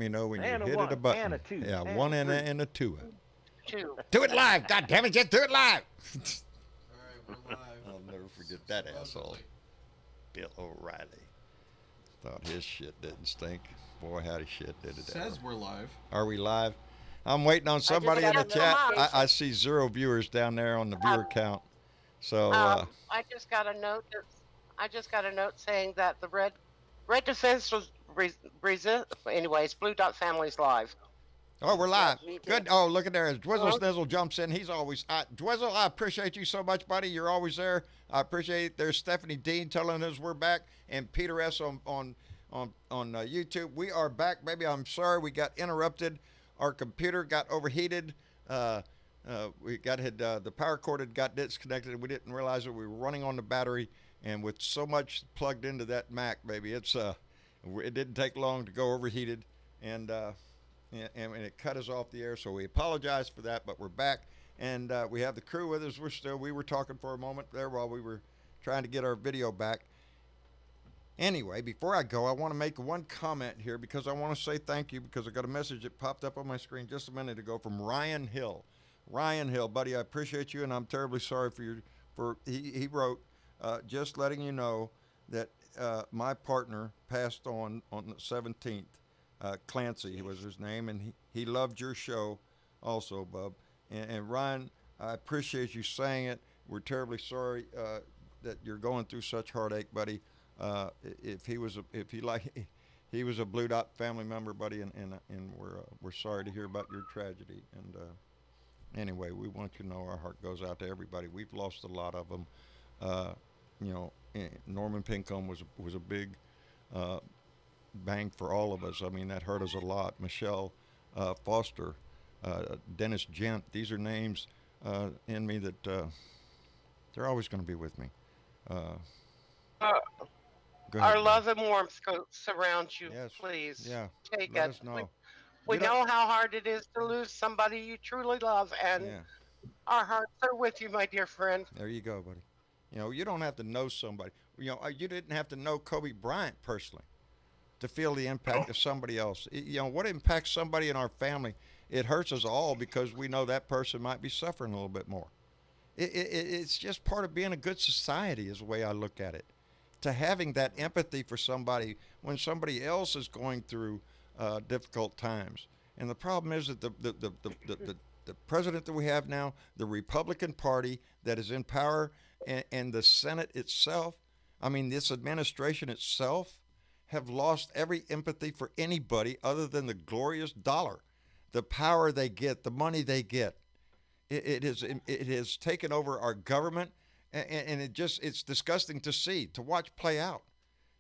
me know when you And a hit it a one, and a button. two, Yeah, and one a and three. a two. Two. Do it live. God damn it, just do it live. All right, we're live. I'll never forget that asshole. Bill O'Reilly. Thought his shit didn't stink. Boy, how his shit did it ever. Says we're live. Are we live? I'm waiting on I just somebody in got the a chat. notification. I see 0 viewers down there on the viewer count. So, I just got a note. I just got a note saying that the red defense was anyways. Blue Dot Family's live. oh, we're live. me too. Good. Oh, look at there. Dwizzle Uh-huh. Snizzle jumps in. He's always, Dwizzle, I appreciate you so much, buddy. You're always there. I appreciate it. There's Stephanie Dean telling us we're back, and Peter S. on YouTube. We are back, baby. I'm sorry we got interrupted. Our computer got overheated. The power cord had got disconnected. We didn't realize that we were running on the battery, and with so much plugged into that Mac, baby, it didn't take long to go overheated, and it cut us off the air. So we apologize for that, but we're back, and we have the crew with us. We were talking for a moment there while we were trying to get our video back. Anyway, before I go, I want to make one comment here because I want to say thank you because I got a message that popped up on my screen just a minute ago from Ryan Hill. Ryan Hill, buddy, I appreciate you, and I'm terribly sorry he wrote, just letting you know that my partner passed on the 17th. Clancy was his name, and he loved your show also, bub. And Ryan, I appreciate you saying it. We're terribly sorry that you're going through such heartache, buddy. He was a Blue Dot family member, buddy, and we're sorry to hear about your tragedy. And anyway, we want you to know our heart goes out to everybody. We've lost a lot of them. Norman Pincombe was a big bang for all of us. I mean, that hurt us a lot. Michelle Foster, Dennis Gent. These are names in me that they're always going to be with me. Our love and warmth surround you. Yes. Please Yeah. take Let it. us know. We know how hard it is to lose somebody you truly love, and Yeah. our hearts are with you, my dear friend. There you go, buddy. You don't have to know somebody. You didn't have to know Kobe Bryant personally to feel the impact of somebody else. What impacts somebody in our family, it hurts us all because we know that person might be suffering a little bit more. It's just part of being a good society is the way I look at it. To having that empathy for somebody when somebody else is going through difficult times. And the problem is that the president that we have now, the Republican Party that is in power, and the Senate itself, I mean, this administration itself, have lost every empathy for anybody other than the glorious dollar, the power they get, the money they get. It has taken over our government, and it's disgusting to see, to watch play out.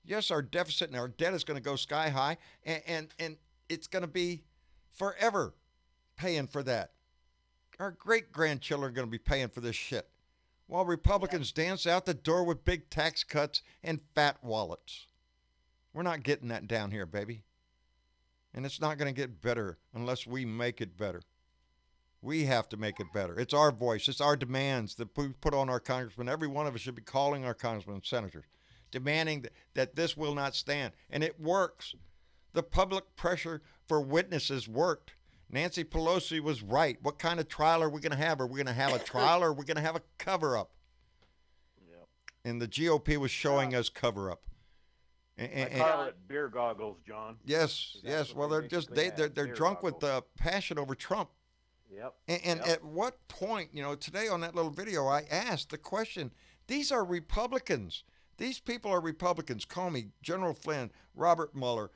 Yes, our deficit and our debt is going to go sky high, and it's going to be forever paying for that. Our great-grandchildren are going to be paying for this shit, while Republicans dance out the door with big tax cuts and fat wallets. We're not getting that down here, baby. And it's not going to get better unless we make it better. We have to make it better. It's our voice. It's our demands that we put on our congressmen. Every one of us should be calling our congressmen and senators, demanding that this will not stand. And it works. The public pressure for witnesses worked. Nancy Pelosi was right. What kind of trial are we going to have? Are we going to have a trial or are we going to have a cover-up? Yep. And the GOP was showing us cover-up. I call it beer goggles, John. Yes. Well, they're just they're drunk with passion over Trump. Yep. And at what point, today on that little video, I asked the question, these are Republicans. These people are Republicans. Comey, General Flynn, Robert Mueller,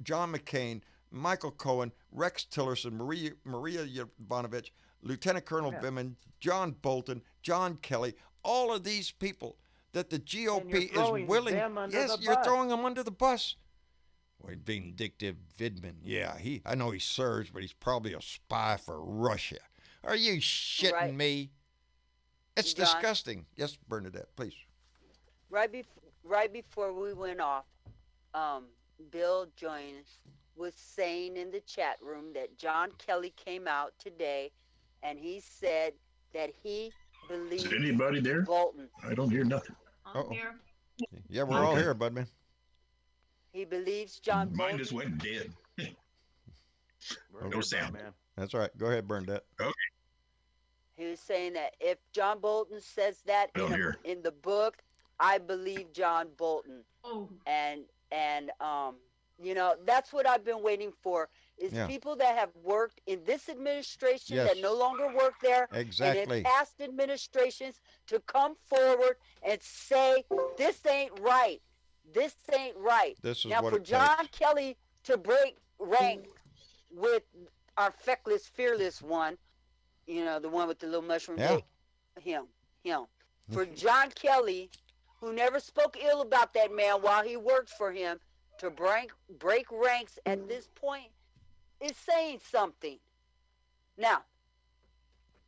John McCain, Michael Cohen, Rex Tillerson, Maria Yovanovitch, Lieutenant Colonel Vindman, John Bolton, John Kelly, all of these people that the GOP is willing. Yes, you're throwing them under the bus. Well, vindictive Vindman. Yeah, I know he serves, but he's probably a spy for Russia. Are you shitting me? It's John? disgusting. Yes, Bernadette, please. Right before we went off, Bill Joynes was saying in the chat room that John Kelly came out today, and he said that he believes. Is anybody there? Bolton. I don't hear nothing. I'm here. Yeah, we're all here, Budman. He believes John Mine Bolton. just went dead. Go, Sam. man. That's right. Go ahead, Bernadette. Okay. He was saying that if John Bolton says that Oh, here. in the book, I believe John Bolton. Oh, And you know, that's what I've been waiting for is Yeah. people that have worked in this administration Yes. that no longer work there Exactly. and in past administrations to come forward and say this ain't right. This ain't right. This is Now what for it John takes. Kelly to break rank with our feckless, fearless one, you know, the one with the little mushroom Yeah. head, him. For John Kelly, who never spoke ill about that man while he worked for him, to break ranks at this point is saying something. Now,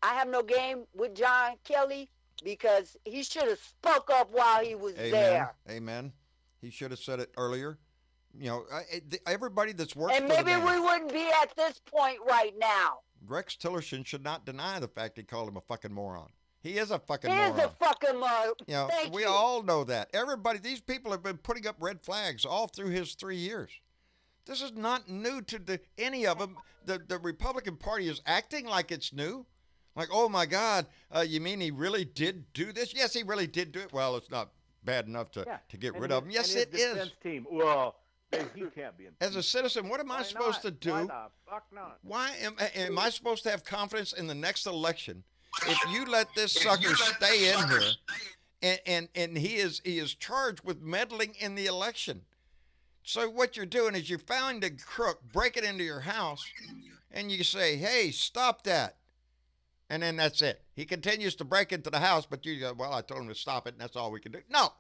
I have no game with John Kelly because he should have spoke up while he was Amen. there. Amen. He should have said it earlier. You know, everybody that's worked And for the maybe man, we wouldn't be at this point right now. Rex Tillerson should not deny the fact he called him a fucking moron. He is a fucking He moron. is a fucking moron. You know, Thank we you. all know that. Everybody, these people have been putting up red flags all through his 3 years. This is not new to any of them. The Republican Party is acting like it's new. Like, oh my God, you mean he really did do this? Yes, he really did do it. Well, it's not bad enough to get rid of him. Yes, it is. Defense team. Well, he can't be. As a citizen, what am I supposed to do? Why the fuck not? Why am I supposed to have confidence in the next election if you let this sucker stay in here and he is charged with meddling in the election? So what you're doing is you find a crook, break it into your house, and you say, hey, stop that. And then that's it. He continues to break into the house, but you go, well, I told him to stop it, and that's all we can do. No.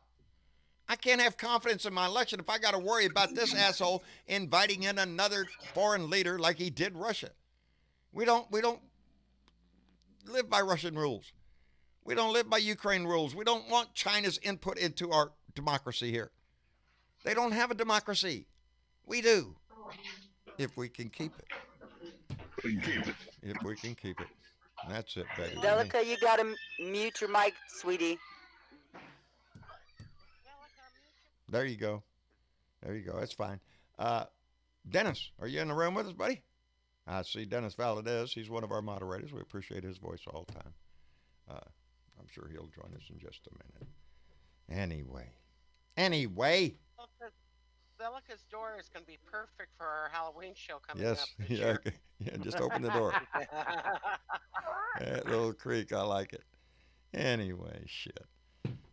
I can't have confidence in my election if I got to worry about this asshole inviting in another foreign leader like he did Russia. We don't live by Russian rules. We don't live by Ukraine rules. We don't want China's input into our democracy here. They don't have a democracy. We do. If we can keep it. If we can keep it. And that's it, baby. Delica, you gotta mute your mic, sweetie. There you go. There you go. That's fine. Dennis, are you in the room with us, buddy? I see Dennis Valadez. He's one of our moderators. We appreciate his voice all the time. I'm sure he'll join us in just a minute. Anyway. Delica's door is going to be perfect for our Halloween show coming Yes. up. this Yeah. year. Okay. Yeah. Just open the door. That little creak. I like it. Anyway, shit.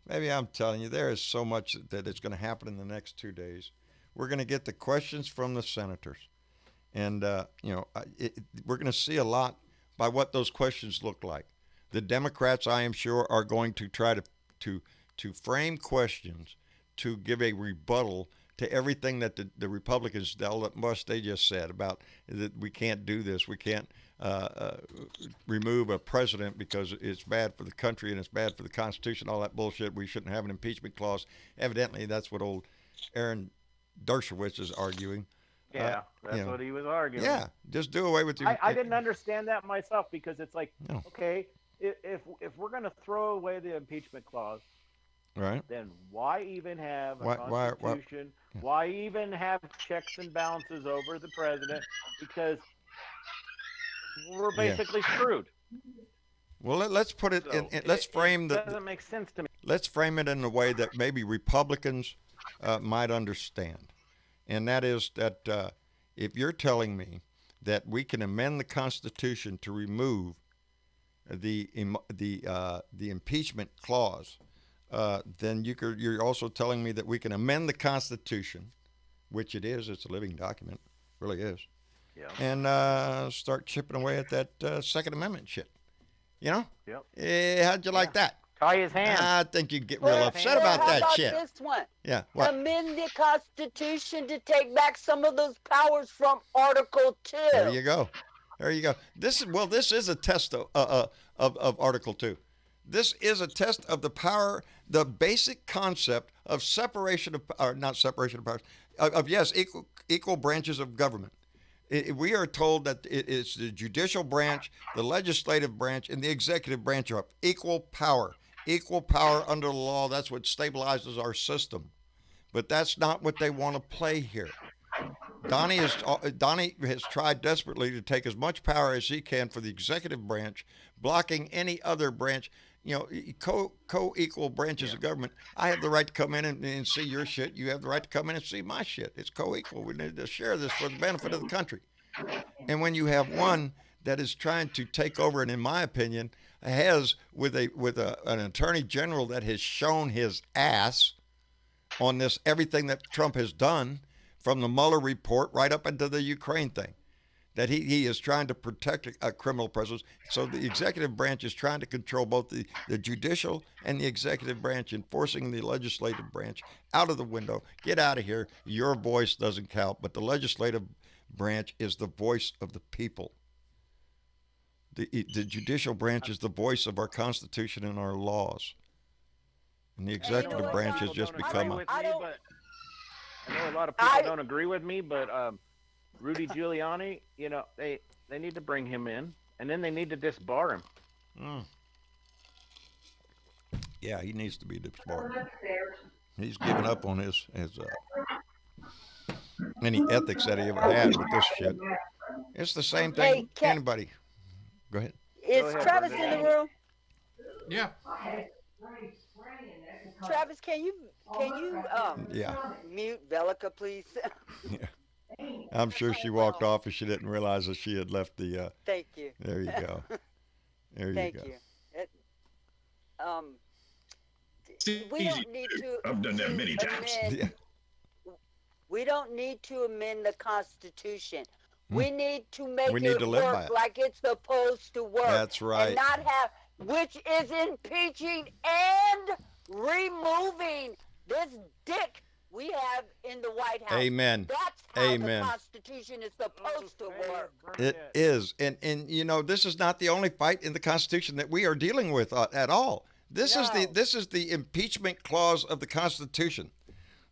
Maybe I'm telling you, there is so much that is going to happen in the next 2 days. We're going to get the questions from the senators. And, we're going to see a lot by what those questions look like. The Democrats, I am sure, are going to try to frame questions to give a rebuttal to everything that the Republicans, they just said about that we can't do this. We can't remove a president because it's bad for the country and it's bad for the Constitution, all that bullshit. We shouldn't have an impeachment clause. Evidently, that's what old Aaron Dershowitz is arguing. Yeah, that's what he was arguing. Yeah, just do away with the. I didn't understand that myself because it's like, No. okay, if we're going to throw away the impeachment clause, Right. then why even have a Why- constitution? Why even have checks and balances over the president? Because we're basically screwed. Well, let's put it So in. Let's frame it doesn't make sense to me. Let's frame it in a way that maybe Republicans might understand, and that is that if you're telling me that we can amend the Constitution to remove the impeachment clause, then you're also telling me that we can amend the Constitution, which it is. It's a living document, really is, Yeah. and start chipping away at that Second Amendment shit. You know? Yep. How'd you like that? Tie his hands. I think you'd get real Well, upset about how that about shit. this one? Yeah. What? Amend the Constitution to take back some of those powers from Article 2. There you go. There you go. This is a test of Article 2. This is a test of the power, the basic concept of separation of, or not separation of powers, of yes, equal branches of government. We are told that it's the judicial branch, the legislative branch, and the executive branch are equal power. Equal power under the law. That's what stabilizes our system. But that's not what they want to play here. Donnie has tried desperately to take as much power as he can for the executive branch, blocking any other branch. You know, co-equal branches of government. I have the right to come in and see your shit. You have the right to come in and see my shit. It's co-equal. We need to share this for the benefit of the country. And when you have one that is trying to take over, and in my opinion, has with an attorney general that has shown his ass on this, everything that Trump has done, from the Mueller report right up into the Ukraine thing, that he is trying to protect a criminal presence. So the executive branch is trying to control both the judicial and the executive branch, enforcing the legislative branch out of the window. Get out of here. Your voice doesn't count, but the legislative branch is the voice of the people. The judicial branch is the voice of our Constitution and our laws. And the executive branch has just become a... I know a lot of people don't agree with me, but Rudy Giuliani, you know, they need to bring him in, and then they need to disbar him. Yeah, he needs to be disbarred. He's given up on his any ethics that he ever had with this shit. It's the same thing. Anybody? Go ahead. Is Travis in the room? Yeah. Travis, can you mute Velica, please? Yeah. I'm sure she walked off and she didn't realize that she had left the. Thank you. There you go. There you Thank go. you. We don't need to. I've done that many times. Yeah. We don't need to amend the Constitution. We need to make We need it to live by work it. like it's supposed to work. That's right. And not have, which is impeaching and removing this dick we have in the White House. Amen. That's how Amen. the Constitution is supposed to work. It is, and you know, this is not the only fight in the Constitution that we are dealing with at all. This is the impeachment clause of the Constitution.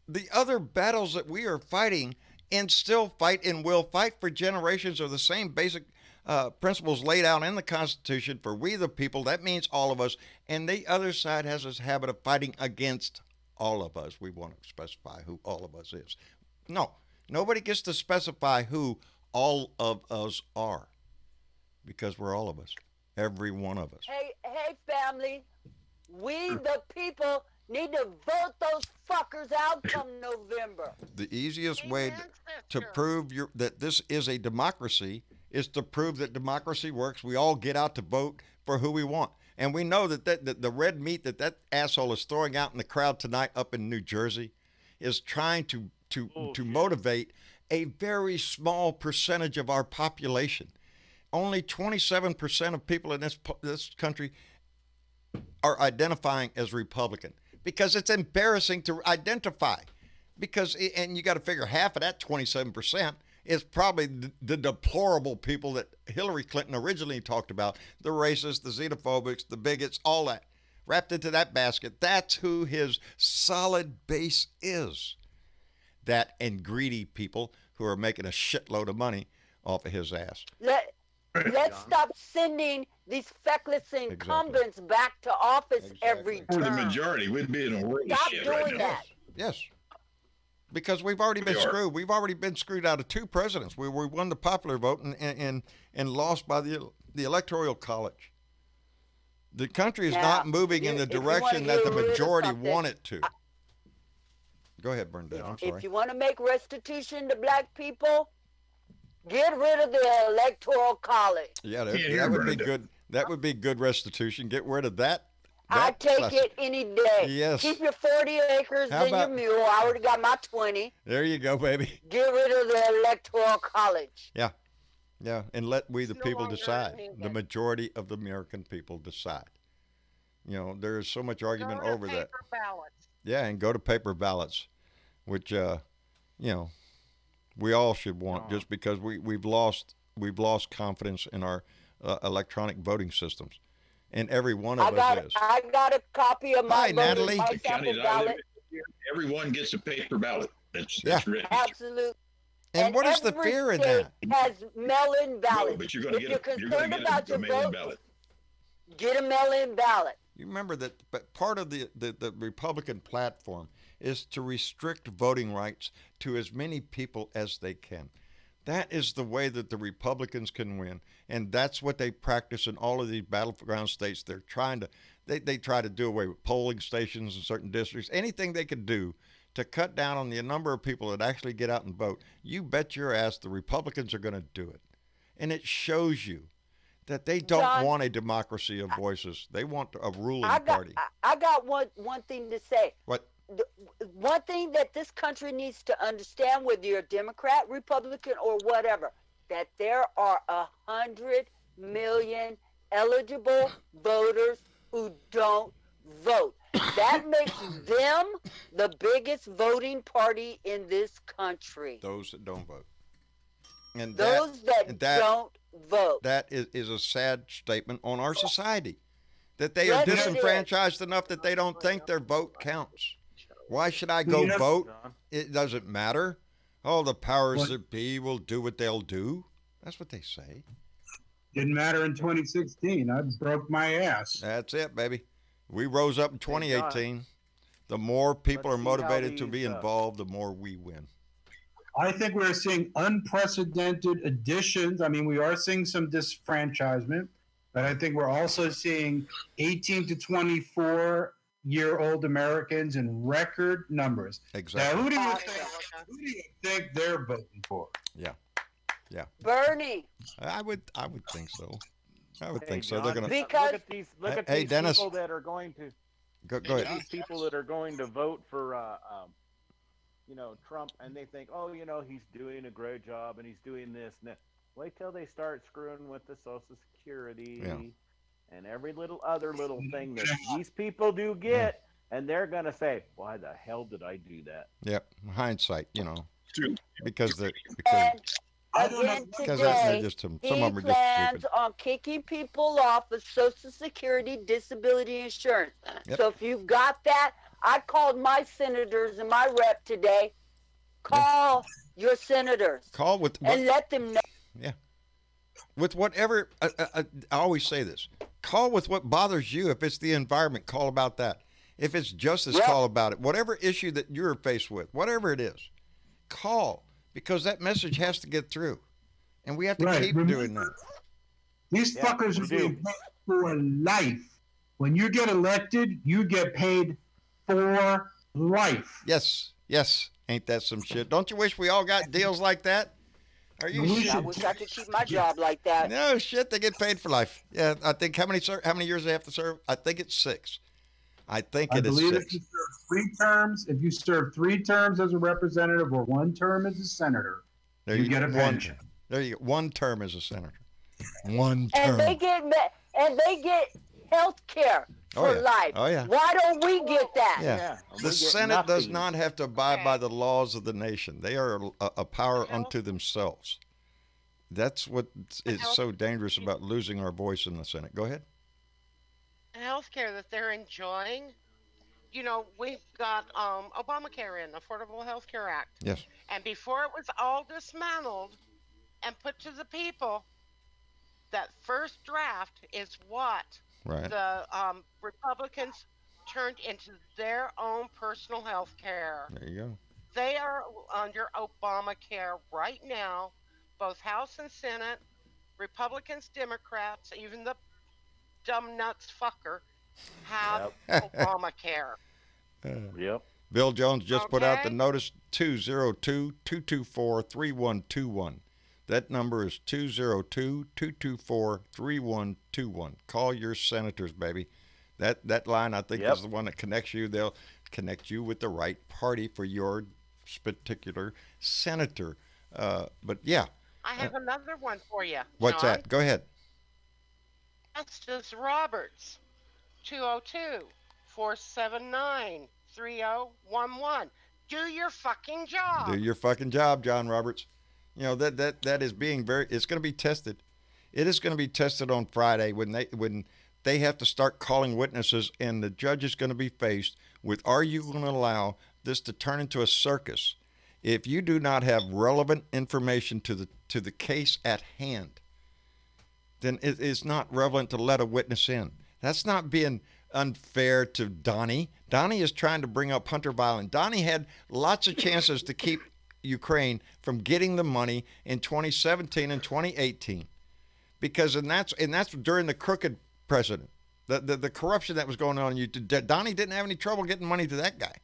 The other battles that we are fighting and still fight and will fight for generations are the same basic principles laid out in the Constitution for we the people. That means all of us. And the other side has this habit of fighting against all of us. We want to specify who all of us is. No, nobody gets to specify who all of us are, because we're all of us, every one of us. Hey, family, we the people need to vote those fuckers out come November. The easiest way to prove that this is a democracy is to prove that democracy works. We all get out to vote for who we want. And we know that the red meat that asshole is throwing out in the crowd tonight up in New Jersey is trying to motivate a very small percentage of our population. Only 27% of people in this country are identifying as Republican, because it's embarrassing to identify. And you got to figure half of that 27% is probably the deplorable people that Hillary Clinton originally talked about, the racists, the xenophobics, the bigots, all that, wrapped into that basket. That's who his solid base is. That and greedy people who are making a shitload of money off of his ass. Let's stop sending these feckless incumbents back to office every term. For the majority, we'd be in a world of Stop shit doing right now. that. Yes. Because we've already been screwed. We've already been screwed out of two presidents. We won the popular vote and lost by the Electoral College. The country is not moving in the direction that the majority want it to. Go ahead, Bernadette. I'm sorry. If you want to make restitution to black people, get rid of the Electoral College. Yeah, that would be good. That would be good restitution. Get rid of that. I take it any day. Yes. Keep your 40 acres and your mule. I already got my 20. There you go, baby. Get rid of the Electoral College. Yeah. Yeah, and let we the people decide. The majority of the American people decide. You know, there is so much argument over that. Ballots. Yeah, and go to paper ballots, which you know, we all should want, just because we've lost confidence in our electronic voting systems. And every one of us is. I got a copy of my Natalie. my sample ballot. Everyone gets a paper ballot. That's written. Absolutely. And what is the fear in that? Has mail-in ballots. No, but you're going to If get you're concerned about a your mail-in vote, ballot. get a mail-in ballot. You remember that part of the Republican platform is to restrict voting rights to as many people as they can. That is the way that the Republicans can win, and that's what they practice in all of these battleground states. They're trying to, they try to do away with polling stations in certain districts. Anything they could do to cut down on the number of people that actually get out and vote, you bet your ass the Republicans are going to do it. And it shows you that they don't John, want a democracy of voices. They want a ruling party. I got one thing to say. What? One thing that this country needs to understand, whether you're a Democrat, Republican, or whatever, that there are 100 million eligible voters who don't vote. That makes them the biggest voting party in this country. Those that don't vote. And those that don't vote. That is a sad statement on our society. That they are disenfranchised enough that they don't think their vote counts. Why should I go vote? It doesn't matter. Oh, the powers that be will do what they'll do. That's what they say. Didn't matter in 2016. I broke my ass. That's it, baby. We rose up in 2018. The more people are motivated to be involved, the more we win. I think we're seeing unprecedented additions. I mean, we are seeing some disfranchisement, but I think we're also seeing 18 to 24-year-old Americans in record numbers. Exactly. Now, who do you think they're voting for? Yeah. Bernie. I would think so. I would think so. John, They're gonna because look at hey, these Dennis. people that are going to go ahead. these people that are going to vote for Trump, and they think, oh, he's doing a great job and he's doing this and that. Wait till they start screwing with the Social Security and every little thing that these people do get, and they're gonna say, why the hell did I do that? Yep. Hindsight, because they're again today, he plans on kicking people off of Social Security disability insurance. Yep. So if you've got that, I called my senators and my rep today. Call your senators. Call with and let them know. Yeah. With whatever, I always say this. Call with what bothers you. If it's the environment, call about that. If it's justice, call about it. Whatever issue that you're faced with, whatever it is, call. Because that message has to get through. And we have to keep doing that. These fuckers are being paid for life. When you get elected, you get paid for life. Yes. Ain't that some shit? Don't you wish we all got deals like that? Are you I wish I could keep my job like that. No shit, they get paid for life. Yeah, I think how many years they have to serve? I think it's 6. I believe if you serve 3 terms, if you serve 3 terms as a representative or 1 term as a senator, you get a pension. There you go. 1 term as a senator. 1 term. And they get health care for life. Oh yeah. Why don't we get that? Yeah. The Senate does not have to abide by the laws of the nation. They are a power unto themselves. That's what is so dangerous about losing our voice in the Senate. Go ahead. Health care that they're enjoying. We've got Obamacare in, Affordable Health Care Act. Yes. And before it was all dismantled and put to the people, that first draft is what the Republicans turned into their own personal health care. There you go. They are under Obamacare right now, both House and Senate, Republicans, Democrats, even the dumb nuts fucker have Obamacare. Yep. Bill Jones just put out the notice 202-224-3121. That number is 202-224-3121. Call your senators, baby. That line, I think, is the one that connects you. They'll connect you with the right party for your particular senator. But yeah. I have another one for you. What's John. that? Go ahead. Justice Roberts, 202-479-3011. Do your fucking job. Do your fucking job, John Roberts. That is being it's going to be tested. It is going to be tested on Friday when they have to start calling witnesses, and the judge is going to be faced with, are you going to allow this to turn into a circus if you do not have relevant information to the case at hand? Then it's not relevant to let a witness in. That's not being unfair to Donnie. Donnie is trying to bring up Hunter Biden. Donnie had lots of chances to keep Ukraine from getting the money in 2017 and 2018, because and that's during the crooked president, the corruption that was going on. Donnie didn't have any trouble getting money to that guy.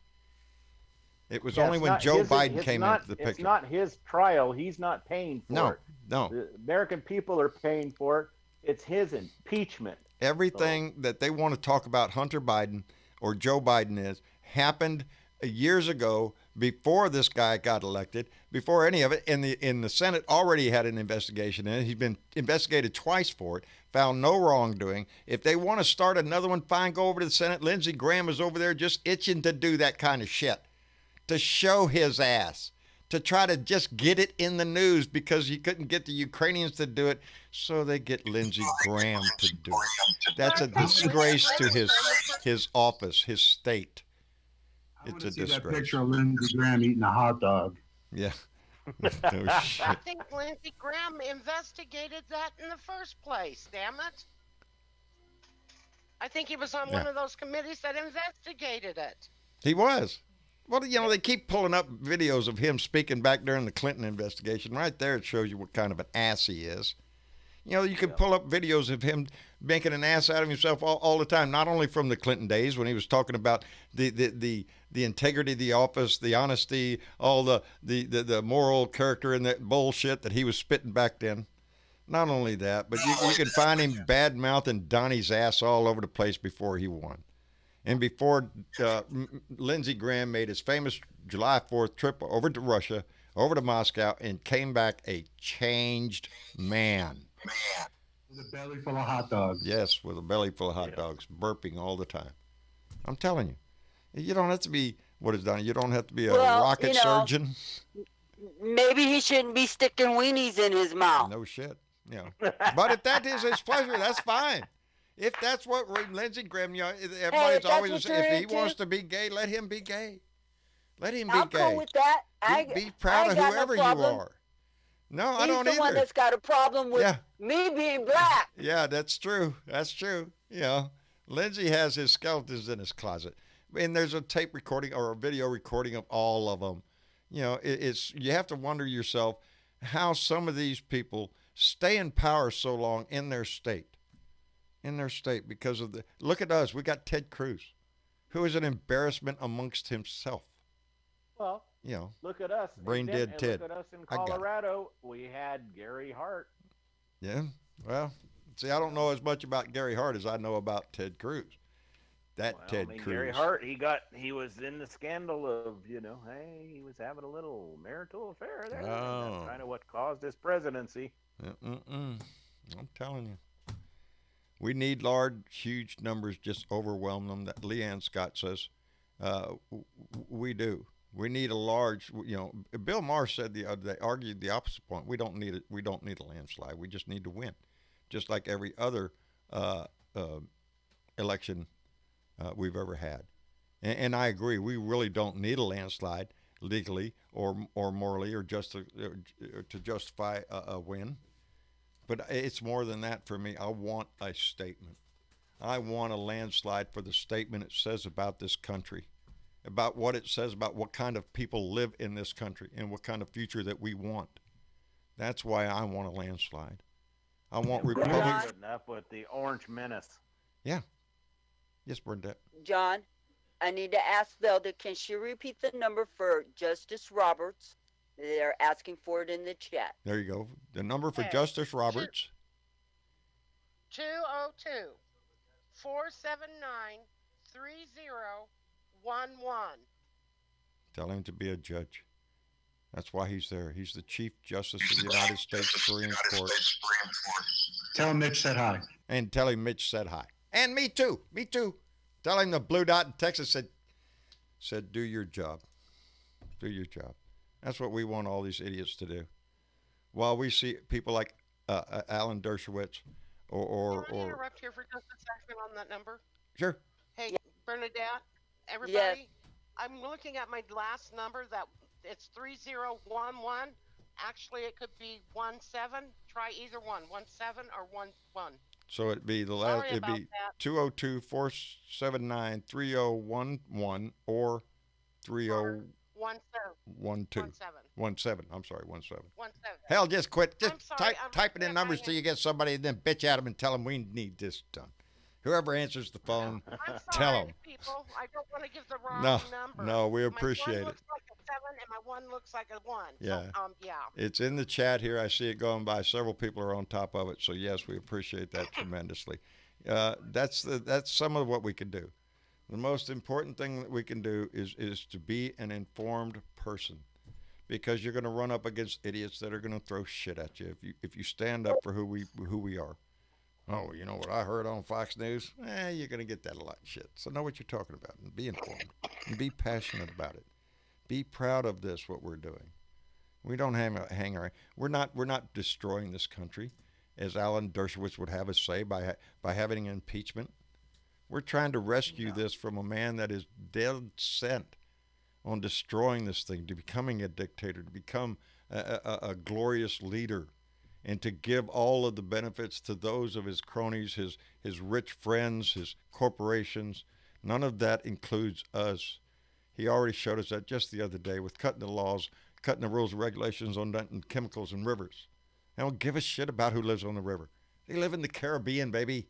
It was only when Joe Biden came into the picture. It's not his trial. He's not paying for it. No. The American people are paying for it. It's his impeachment. Everything that they want to talk about Hunter Biden or Joe Biden happened years ago, before this guy got elected, before any of it. In the Senate already had an investigation in it. He's been investigated twice for it, found no wrongdoing. If they want to start another one, fine, go over to the Senate. Lindsey Graham is over there just itching to do that kind of shit, to show his ass, to try to just get it in the news, because he couldn't get the Ukrainians to do it, so they get Lindsey Graham to do it. That's a disgrace to his office, his state. It's a disgrace. That picture of Lindsey Graham eating a hot dog. Yeah. No shit. I think Lindsey Graham investigated that in the first place, damn it. I think he was on one of those committees that investigated it. He was. Well, they keep pulling up videos of him speaking back during the Clinton investigation. Right there, it shows you what kind of an ass he is. You can pull up videos of him making an ass out of himself all the time, not only from the Clinton days when he was talking about the integrity of the office, the honesty, all the moral character and that bullshit that he was spitting back then. Not only that, but you can find him bad-mouthing Donnie's ass all over the place before he won. And before Lindsey Graham made his famous July 4th trip over to Russia, over to Moscow, and came back a changed man. With a belly full of hot dogs. Yes, with a belly full of hot dogs, burping all the time. I'm telling you. You don't have to be, what is Donnie? You don't have to be a rocket surgeon. Maybe he shouldn't be sticking weenies in his mouth. No shit. But if that is his pleasure, that's fine. If that's what Lindsey Graham, everybody's always, if he wants to be gay, let him be gay. Let him be gay. Cool with that. Be proud of whoever you are. No, I don't either. He's the one that's got a problem with me being black. Yeah, that's true. That's true. Lindsey has his skeletons in his closet. And there's a tape recording or a video recording of all of them. You have to wonder yourself how some of these people stay in power so long in their state. Because of look at us. We got Ted Cruz, who is an embarrassment amongst himself. Well, look at us. Brain dead Ted. Look at us in Colorado. We had Gary Hart. Yeah. Well, see, I don't know as much about Gary Hart as I know about Ted Cruz. Ted Cruz. Gary Hart, he was in the scandal of, hey, he was having a little marital affair there. Oh. That's kind of what caused his presidency. I'm telling you. We need large, huge numbers, just overwhelm them. That Leanne Scott says, we do. We need a large. Bill Maher said the other day, argued the opposite point. We don't need it. We don't need a landslide. We just need to win, just like every other election we've ever had. And I agree. We really don't need a landslide legally or morally or just to justify a win. But it's more than that for me. I want a statement. I want a landslide for the statement it says about this country, about what it says about what kind of people live in this country and what kind of future that we want. That's why I want a landslide. I want Republicans. Enough with the Orange Menace. Yeah. Yes, Bernadette. John, I need to ask Velda, can she repeat the number for Justice Roberts? They're asking for it in the chat. There you go. The number for Justice Roberts. 202-479-3011. Tell him to be a judge. That's why he's there. He's the Chief Justice of the United States Supreme Court. Tell him Mitch said hi. And tell him Mitch said hi. And me too. Me too. Tell him the blue dot in Texas said do your job. Do your job. That's what we want all these idiots to do. While we see people like Alan Dershowitz or Can I interrupt here for just a second on that number? Sure. Hey, Bernadette, everybody. Yes. I'm looking at my last number that it's 3011. Actually, it could be 17. Try either one, 17 or 11. So it'd be the last. It'd be 202-479-3011 or 3012. 17. I'm sorry, 17. 17. Hell, just quit. Just sorry, type it in numbers till you get somebody, and then bitch at them and tell them we need this done. Whoever answers the phone, tell them. People, I don't want to give the wrong number. No, we appreciate it. My one looks like a 7, and my one looks like a 1. Yeah. So, yeah. It's in the chat here. I see it going by. Several people are on top of it. So yes, we appreciate that tremendously. That's some of what we can do. The most important thing that we can do is to be an informed person, because you're going to run up against idiots that are going to throw shit at you if you stand up for who we are. Oh, you know what I heard on Fox News? You're going to get that a lot of shit. So know what you're talking about and be informed and be passionate about it. Be proud of this, what we're doing. We don't hang around. We're not destroying this country, as Alan Dershowitz would have us say, by having an impeachment. We're trying to rescue this from a man that is dead set on destroying this thing, to becoming a dictator, to become a glorious leader, and to give all of the benefits to those of his cronies, his rich friends, his corporations. None of that includes us. He already showed us that just the other day with cutting the laws, cutting the rules and regulations on chemicals in rivers. They don't give a shit about who lives on the river. They live in the Caribbean, baby.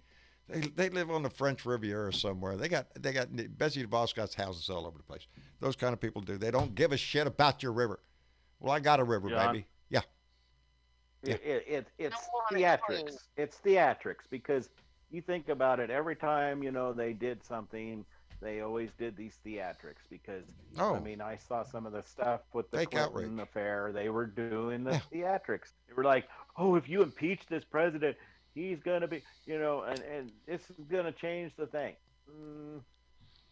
They live on the French Riviera somewhere. They got Betsy DeVos got houses all over the place. Those kind of people do. They don't give a shit about your river. Well, I got a river, John, baby. Yeah. It's theatrics. It's theatrics, because you think about it, every time, they did something, they always did these theatrics, because, I mean, I saw some of the stuff with the Clinton affair. They were doing the theatrics. They were like, oh, if you impeach this president, he's going to be, and this is going to change the thing.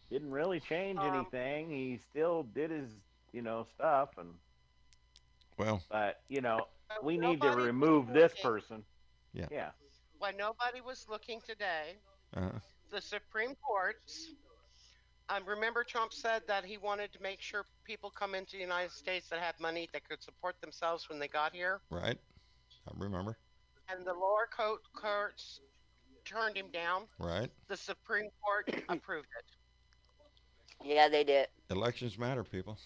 Didn't really change anything. He still did his, stuff. But, we need to remove this person. Yeah. When nobody was looking today, the Supreme Courts, remember Trump said that he wanted to make sure people come into the United States that had money that could support themselves when they got here. Right. I remember. And the lower courts turned him down. Right. The Supreme Court approved it. Yeah, they did. Elections matter, people.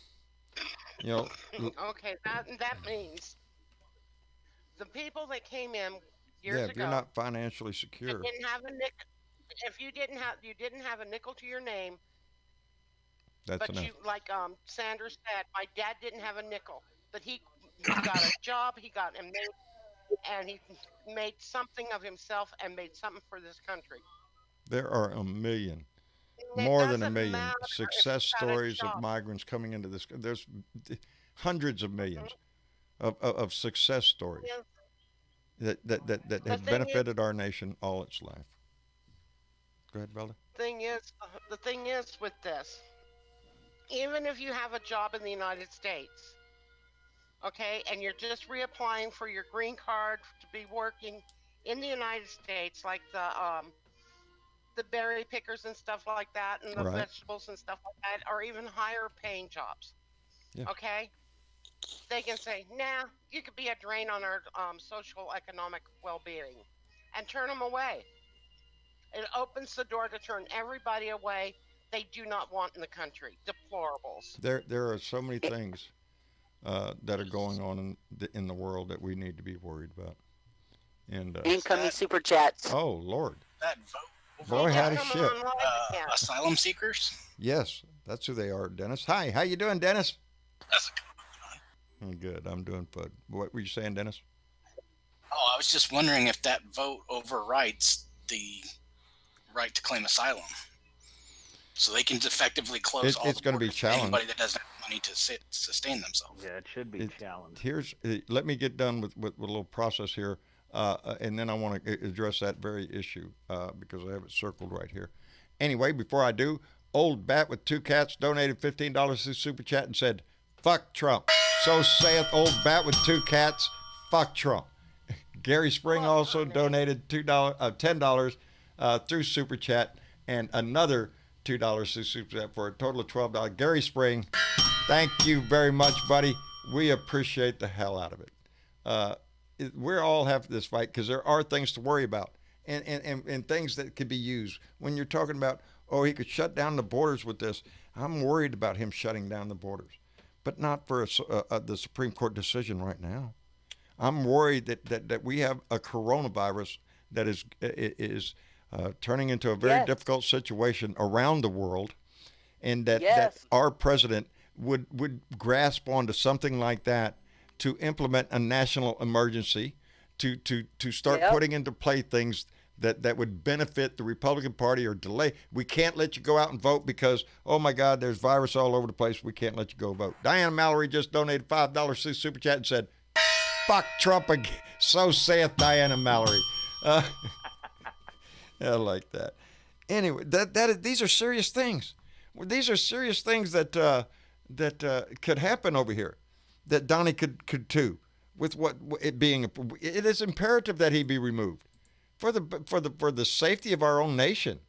Okay, that means the people that came in years ago. If you're not financially secure, didn't have a nickel. If you didn't have a nickel to your name. That's but enough. Sanders said, my dad didn't have a nickel, but he got a job. He got and he made something of himself and made something for this country. There are a million. More than a million success stories of migrants coming into this. There's hundreds of millions of success stories that have benefited our nation all its life. Go ahead, Belda. The thing is with this, even if you have a job in the United States, okay, and you're just reapplying for your green card to be working in the United States, like the berry pickers and stuff like that, and the vegetables and stuff like that, or even higher paying jobs. Yeah. Okay? They can say, nah, you could be a drain on our social economic well-being, and turn them away. It opens the door to turn everybody away they do not want in the country. Deplorables. There are so many things that are going on in the world that we need to be worried about. And incoming super chats. Oh, Lord. That vote. Boy, howdy shit. Asylum seekers? Yes, that's who they are, Dennis. Hi, how you doing, Dennis? That's a good. Good, I'm doing good. What were you saying, Dennis? Oh, I was just wondering if that vote overrides the right to claim asylum. So they can effectively close all the borders to anybody that doesn't have money to sustain themselves. Yeah, it should be challenged. Let me get done with a little process here. And then I want to address that very issue because I have it circled right here. Anyway, before I do, Old Bat with 2 cats donated $15 to Super Chat and said, fuck Trump. So saith Old Bat with 2 cats, fuck Trump. Gary Spring also donated $10 through Super Chat and another $2 through Super Chat for a total of $12. Gary Spring, thank you very much, buddy. We appreciate the hell out of it. We all have this fight because there are things to worry about. and things that could be used. When you're talking about, oh, he could shut down the borders with this, I'm worried about him shutting down the borders, but not for the Supreme Court decision right now. I'm worried that we have a coronavirus that is turning into a very difficult situation around the world, and that our president would grasp onto something like that to implement a national emergency, to start putting into play things that would benefit the Republican Party or delay. We can't let you go out and vote because, oh my God, there's virus all over the place. We can't let you go vote. Diana Mallory just donated $5 to Super Chat and said, fuck Trump again. So saith Diana Mallory. I like that. Anyway, these are serious things. These are serious things that could happen over here, that Donnie could too. With what it being, it is imperative that he be removed for the safety of our own nation.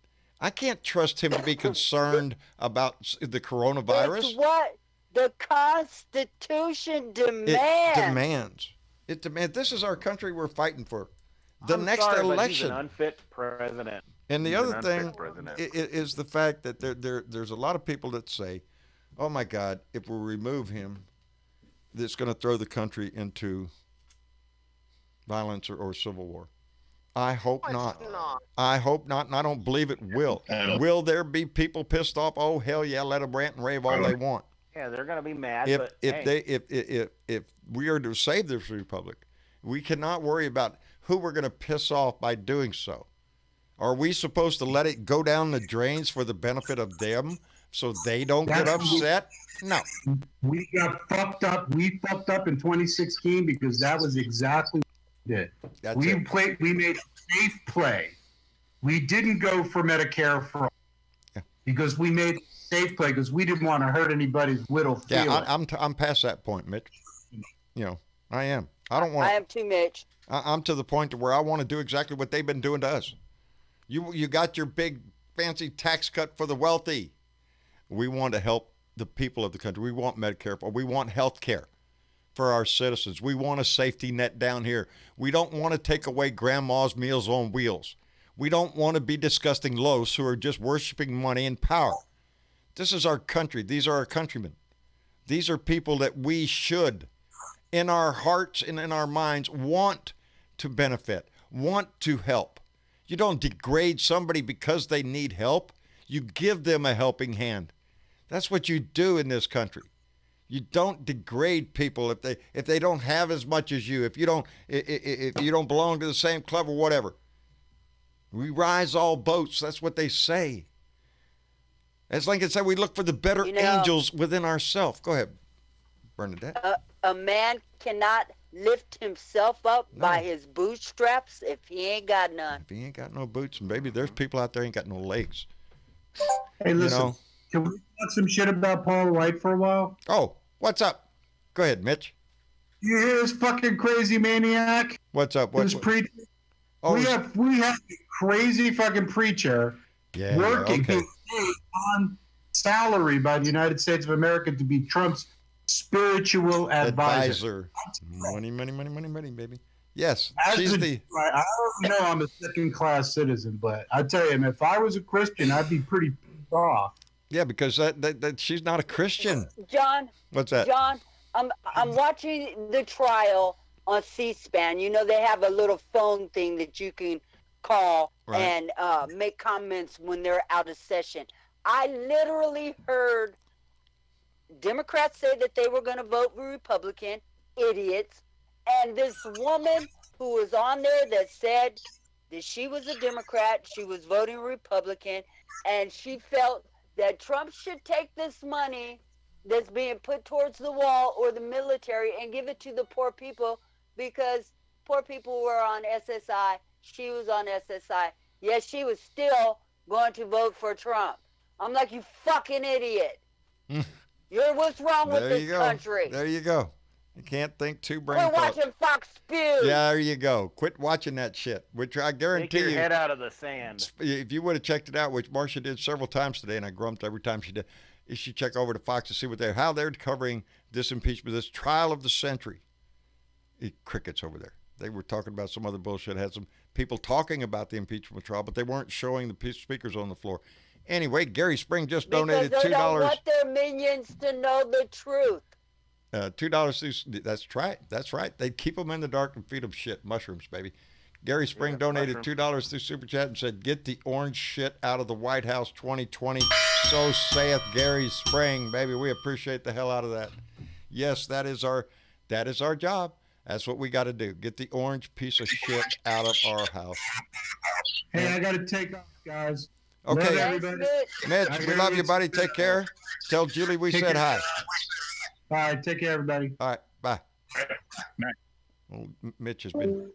I can't trust him to be concerned about the coronavirus. It's what the Constitution demands. It demands. This is our country we're fighting for. The I'm next sorry, election. But he's an unfit president. And the other thing is the fact that there's a lot of people that say, oh my God, if we remove him, that's going to throw the country into violence or civil war. I hope not. I hope not, and I don't believe it will. Will there be people pissed off? Oh, hell yeah, let them rant and rave all they want. Yeah, they're going to be mad. If we are to save this republic, we cannot worry about who we're going to piss off by doing so. Are we supposed to let it go down the drains for the benefit of them so they don't get upset? No. We got fucked up. We fucked up in 2016 because that was exactly what we did. We made a safe play. We didn't go for Medicare for all because we made a safe play because we didn't want to hurt anybody's little feelings. Yeah, I'm past that point, Mitch. You know, I am. I don't want. I am too, Mitch. I'm to the point to where I want to do exactly what they've been doing to us. You got your big fancy tax cut for the wealthy. We want to help the people of the country. We want Medicare. We want health care for our citizens. We want a safety net down here. We don't want to take away grandma's Meals on Wheels. We don't want to be disgusting lows who are just worshiping money and power. This is our country. These are our countrymen. These are people that we should, in our hearts and in our minds, want to benefit, want to help. You don't degrade somebody because they need help. You give them a helping hand. That's what you do in this country. You don't degrade people if they don't have as much as you, if you don't belong to the same club or whatever. We rise all boats. That's what they say. As Lincoln said, we look for the better angels within ourselves. Go ahead, Bernadette. A man cannot lift himself up by his bootstraps if he ain't got none. If he ain't got no boots, and baby, there's people out there ain't got no legs. Hey, listen, can we talk some shit about Paul White for a while? Oh, what's up? Go ahead, Mitch. You hear this fucking crazy maniac? What's up? Who's preaching? Oh, we have a crazy fucking preacher working his day on salary by the United States of America to be Trump's spiritual advisor. Money, baby. Yes, I already know I'm a second-class citizen, but I tell you, if I was a Christian, I'd be pretty pissed off. Yeah, because that she's not a Christian. John. What's that? John, I'm watching the trial on C-SPAN. You know, they have a little phone thing that you can call and make comments when they're out of session. I literally heard Democrats say that they were going to vote Republican, idiots, and this woman who was on there that said that she was a Democrat, she was voting Republican, and she felt that Trump should take this money that's being put towards the wall or the military and give it to the poor people because poor people were on SSI. She was on SSI. Yes, she was still going to vote for Trump. I'm like, you fucking idiot. What's wrong with this country? There you go. You can't think too brain. We're watching Fox News. Yeah, there you go. Quit watching that shit. Which I guarantee Take your head out of the sand. If you would have checked it out, which Marcia did several times today, and I grumped every time she did, you should check over to Fox to see how they're covering this impeachment, this trial of the century. Crickets over there. They were talking about some other bullshit. Had some people talking about the impeachment trial, but they weren't showing the speakers on the floor. Anyway, Gary Spring just donated $2. Because they don't want their minions to know the truth. $2. That's right. That's right. They keep them in the dark and feed them shit. Mushrooms, baby. Gary Spring donated $2 through Super Chat and said, "Get the orange shit out of the White House 2020. So saith Gary Spring." Baby, we appreciate the hell out of that. Yes, that is our job. That's what we got to do. Get the orange piece of shit out of our house. Hey, I got to take off, guys. Okay. Love everybody. Mitch, we love you, buddy. Take care. Tell Julie we said hi. All right. Take care, everybody. All right. Bye. Well, Mitch has been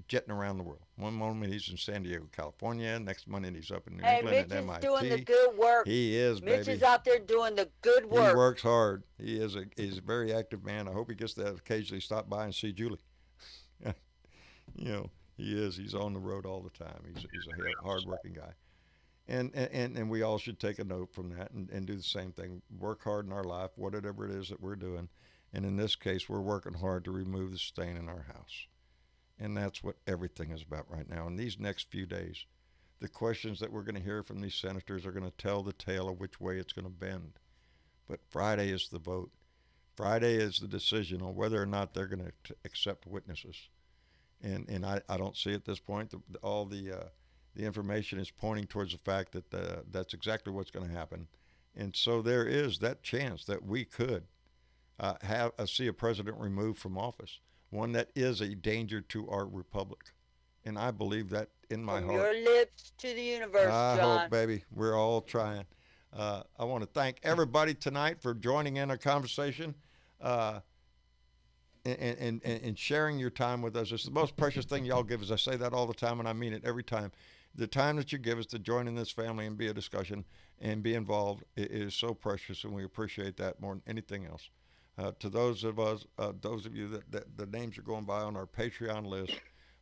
jetting around the world. One moment he's in San Diego, California. Next minute he's up in New England Mitch at MIT. Is doing the good work. He is, Mitch baby. is out there doing the good work. He works hard. He's a very active man. I hope he gets to occasionally stop by and see Julie. He is. He's on the road all the time. He's a hard-working guy. And we all should take a note from that and do the same thing. Work hard in our life, whatever it is that we're doing. And in this case, we're working hard to remove the stain in our house. And that's what everything is about right now. In these next few days, the questions that we're going to hear from these senators are going to tell the tale of which way it's going to bend. But Friday is the vote. Friday is the decision on whether or not they're going to accept witnesses. And I don't see at this point all the information is pointing towards the fact that that's exactly what's going to happen. And so there is that chance that we could see a president removed from office, one that is a danger to our republic. And I believe that in my heart. From your lips to the universe, John. I hope, baby. We're all trying. I want to thank everybody tonight for joining in our conversation and sharing your time with us. It's the most precious thing y'all give us. I say that all the time, and I mean it every time. The time that you give us to join in this family and be a discussion and be involved is so precious, and we appreciate that more than anything else. To those of you that the names are going by on our Patreon list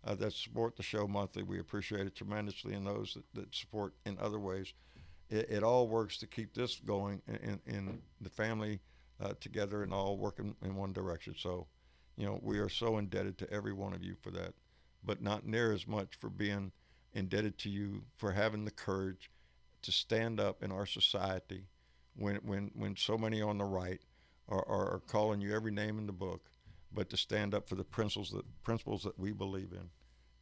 that support the show monthly, we appreciate it tremendously, and those that support in other ways. It all works to keep this going in the family together and all working in one direction. So, we are so indebted to every one of you for that, but not near as much for being indebted to you for having the courage to stand up in our society when so many on the right are calling you every name in the book, but to stand up for the principles that we believe in.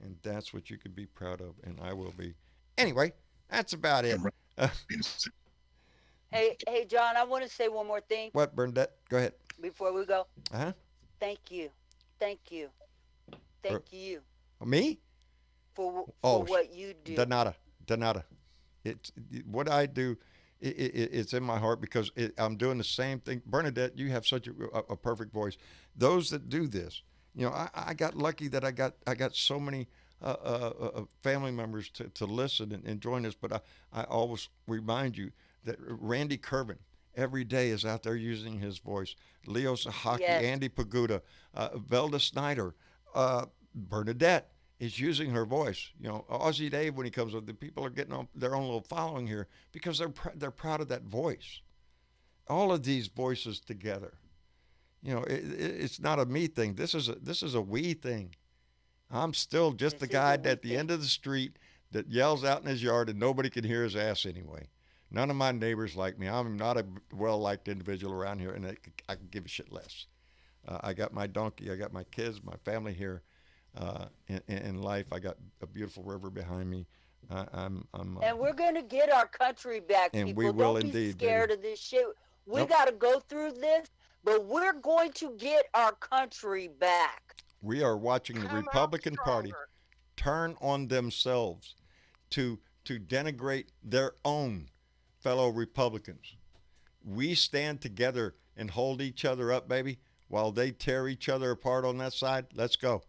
And that's what you could be proud of, and I will be. Anyway, that's about it. Hey, John, I want to say one more thing. What, Bernadette? Go ahead. Before we go. Uh-huh. Thank you. Me? For what you do. De nada. What I do, it's in my heart because I'm doing the same thing. Bernadette, you have such a perfect voice. Those that do this, I got lucky that I got so many family members to listen and join us. But I always remind you that Randy Kervin every day is out there using his voice. Leo Sahaki, yes. Andy Paguda, Velda Snyder, Bernadette is using her voice. Aussie Dave, when he comes up, the people are getting on their own little following here because they're proud of that voice. All of these voices together. It's not a me thing. This is a we thing. I'm still just the guy at the end of the street that yells out in his yard and nobody can hear his ass anyway. None of my neighbors like me. I'm not a well-liked individual around here, and I can give a shit less. I got my donkey. I got my kids, my family here. In life, I got a beautiful river behind me. And we're going to get our country back, and people. We will Don't indeed, be scared baby. of this shit. We got to go through this, but we're going to get our country back. We are watching the Republican Party turn on themselves to denigrate their own fellow Republicans. We stand together and hold each other up, baby, while they tear each other apart on that side. Let's go.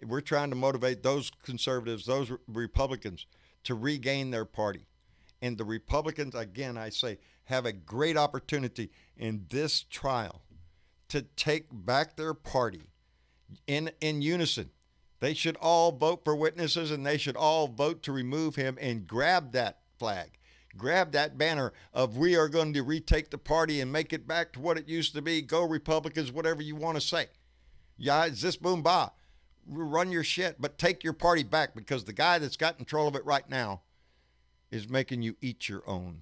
We're trying to motivate those conservatives, those Republicans, to regain their party. And the Republicans, again, I say, have a great opportunity in this trial to take back their party in unison. They should all vote for witnesses, and they should all vote to remove him and grab that flag. Grab that banner of we are going to retake the party and make it back to what it used to be. Go Republicans, whatever you want to say. Yeah, it's this boom ba. run your shit, but take your party back, because the guy that's got control of it right now is making you eat your own.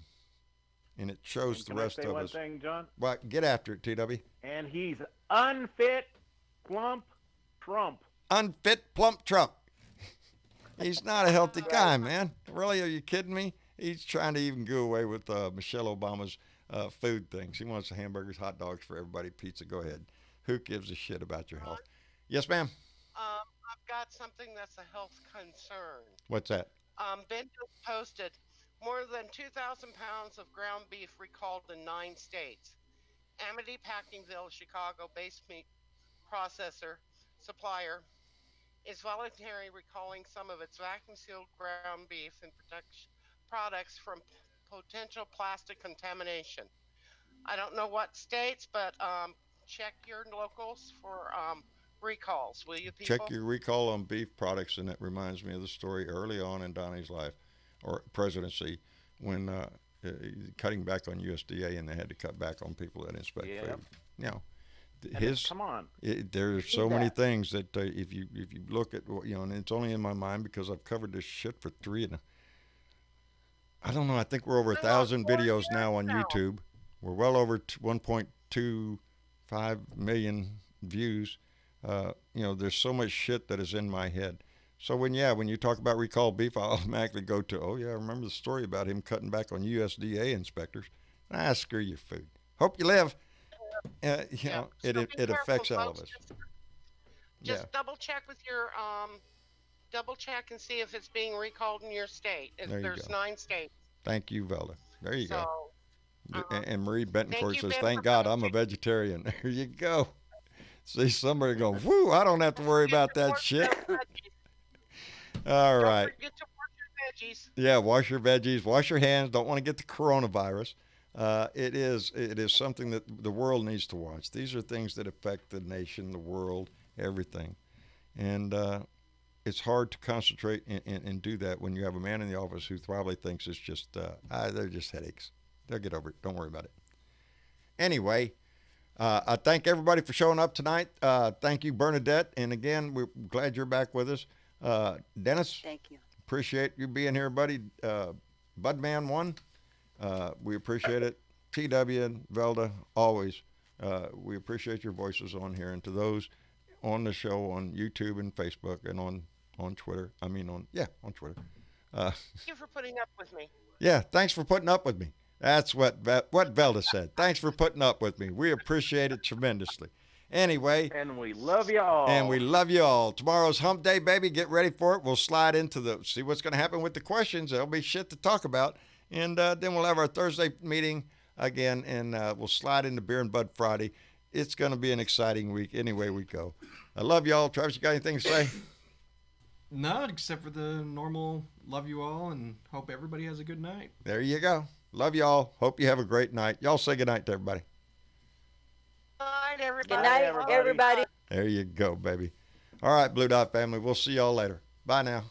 And it shows the rest of us. Can I say one thing, John? Well, get after it, TW. And he's unfit, plump Trump. Unfit, plump Trump. He's not a healthy guy, man. Really, are you kidding me? He's trying to even go away with Michelle Obama's food things. He wants hamburgers, hot dogs for everybody, pizza. Go ahead. Who gives a shit about your health? Yes, ma'am. I've got something that's a health concern. What's that? Ben just posted more than 2,000 pounds of ground beef recalled in 9 states. Amity Packingville, Chicago-based meat processor supplier is voluntarily recalling some of its vacuum-sealed ground beef and products from potential plastic contamination. I don't know what states, but check your locals for recalls, will you, people? Check your recall on beef products, and that reminds me of the story early on in Donnie's life, or presidency, when cutting back on USDA, and they had to cut back on people that inspect food. You know, come on. There's so many things that if you look at, and it's only in my mind because I've covered this shit for 3 and I don't know. I think we're over 1,000 videos now on YouTube. We're well over 1.25 million views. There's so much shit that is in my head. So when you talk about recalled beef, I automatically go to, I remember the story about him cutting back on USDA inspectors. Screw your food. Hope you live. It affects all of us. Just double check with your double check and see if it's being recalled in your state. There's 9 states. Thank you, Velda. There you go. And Marie Bentoncourt says, "Thank God I'm a vegetarian." There you go. See somebody going, "Whoo! I don't have to worry about that shit." All right. Don't forget to wash your veggies. Yeah, wash your veggies. Wash your hands. Don't want to get the coronavirus. It is something that the world needs to watch. These are things that affect the nation, the world, everything, and it's hard to concentrate and do that when you have a man in the office who probably thinks it's just they're just headaches. They'll get over it. Don't worry about it. Anyway, I thank everybody for showing up tonight. Thank you, Bernadette, and again, we're glad you're back with us. Dennis, thank you. Appreciate you being here, buddy. Budman1, we appreciate it. TW and Velda, always. We appreciate your voices on here, and to those on the show on YouTube and Facebook and on Twitter. On Twitter. Thank you for putting up with me. Yeah, thanks for putting up with me. That's what Velda said. Thanks for putting up with me. We appreciate it tremendously. Anyway. And we love you all. Tomorrow's hump day, baby. Get ready for it. We'll slide into see what's going to happen with the questions. There'll be shit to talk about. And then we'll have our Thursday meeting again, and we'll slide into Beer and Bud Friday. It's going to be an exciting week anyway we go. I love y'all. Travis, you got anything to say? No, except for the normal love you all and hope everybody has a good night. There you go. Love y'all. Hope you have a great night. Y'all say good night to everybody. Good night, everybody. Good night, everybody. There you go, baby. All right, Blue Dot family. We'll see y'all later. Bye now.